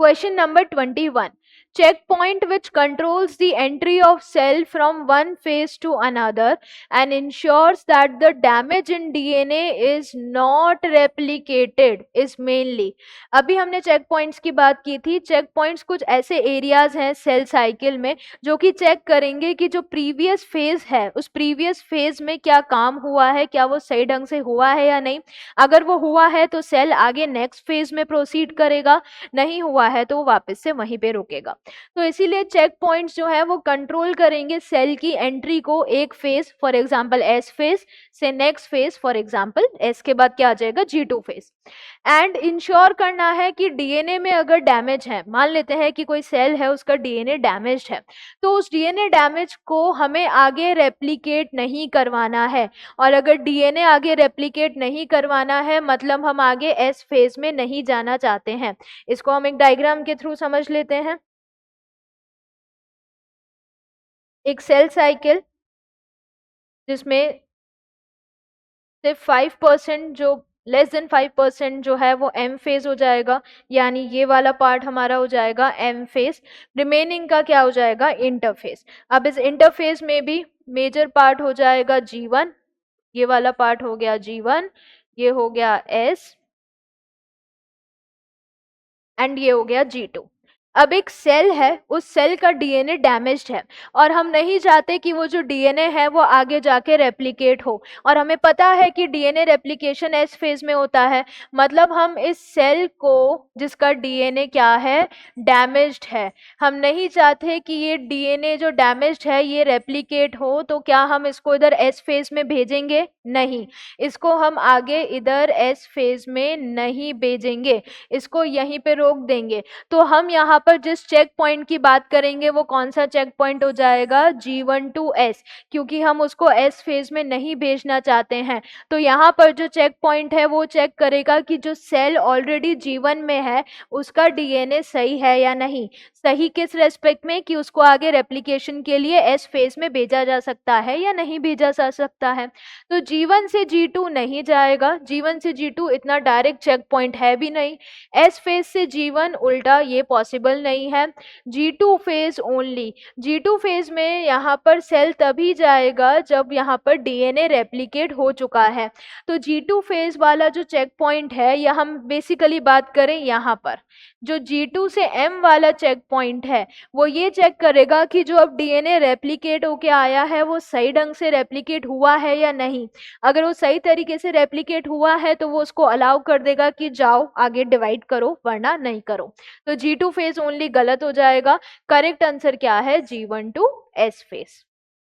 Question number 21. Checkpoint which controls the entry of cell from one phase to another and ensures that the damage in DNA is not replicated is mainly. अभी हमने check points की बात की थी. Check points कुछ ऐसे areas हैं cell cycle में जो कि चेक करेंगे कि जो प्रीवियस फेज है उस प्रीवियस फेज में क्या काम हुआ है, क्या वो सही ढंग से हुआ है या नहीं. अगर वो हुआ है तो सेल आगे नेक्स्ट फेज में प्रोसीड करेगा, नहीं हुआ है तो वो वापस से वहीं पे रुकेगा. तो इसीलिए चेक पॉइंट्स जो है वो कंट्रोल करेंगे सेल की एंट्री को एक phase, for example S phase से next phase, for example S के बाद क्या आ जाएगा G2 फेज. एंड इंश्योर करना है कि डीएनए में अगर डैमेज है, मान लेते हैं कि कोई सेल है उसका डीएनए डैमेज है, तो उस डीएनए डैमेज को हमें आगे रेप्लिकेट नहीं करवाना है. और अगर डीएनए आगे रेप्लिकेट नहीं करवाना है मतलब हम आगे एस फेज में नहीं जाना चाहते हैं. इसको हम एक डायग्राम के थ्रू समझ लेते हैं. एक सेल साइकिल जिसमें सिर्फ 5% जो लेस देन 5% जो है वो एम फेज हो जाएगा, यानी ये वाला पार्ट हमारा हो जाएगा एम फेज. रिमेनिंग का क्या हो जाएगा, इंटरफेज. अब इस इंटरफेज में भी मेजर पार्ट हो जाएगा G1, ये वाला पार्ट हो गया G1, ये हो गया S एंड ये हो गया G2. अब एक सेल है, उस सेल का डीएनए डैमेज्ड है और हम नहीं चाहते कि वो जो डीएनए है वो आगे जाके रेप्लिकेट हो. और हमें पता है कि डीएनए रेप्लिकेशन एस फेज में होता है, मतलब हम इस सेल को जिसका डीएनए क्या है, डैमेज्ड है, हम नहीं चाहते कि ये डीएनए जो डैमेज्ड है ये रेप्लिकेट हो. तो क्या हम इसको इधर एस फेज में भेजेंगे? नहीं, इसको हम आगे इधर एस फेज में नहीं भेजेंगे, इसको यहीं पे रोक देंगे. तो हम यहाँ पर जिस चेक पॉइंट की बात करेंगे वो कौन सा चेक पॉइंट हो जाएगा, G1 to S, क्योंकि हम उसको S फेज में नहीं भेजना चाहते हैं. तो यहाँ पर जो चेक पॉइंट है वो चेक करेगा कि जो सेल ऑलरेडी G1 में है उसका डीएनए सही है या नहीं. सही किस रेस्पेक्ट में, कि उसको आगे रेप्लिकेशन के लिए S फेज में भेजा जा सकता है या नहीं भेजा जा सकता है. तो G1 से G2 नहीं जाएगा, G1 से G2 इतना डायरेक्ट चेक पॉइंट है भी नहीं. S फेज से G1 उल्टा ये पॉसिबल नहीं है. G2 phase only. G2 phase में यहाँ पर सेल तभी जाएगा जब यहाँ पर डीएनए रेप्लिकेट हो चुका है. तो G2 फेज वाला जो चेक पॉइंट है, या हम बेसिकली बात करें यहाँ पर जो G2 से M वाला चेक पॉइंट है वो ये चेक करेगा कि जो अब डीएनए रेप्लिकेट होके आया है वो सही ढंग से रेप्लिकेट हुआ है या नहीं. अगर वो सही तरीके से रेप्लिकेट हुआ है तो वो उसको अलाउ कर देगा कि जाओ आगे डिवाइड करो, वरना नहीं करो. तो G2 फेज ओनली गलत हो जाएगा. करेक्ट आंसर क्या है, G1 to S फेज.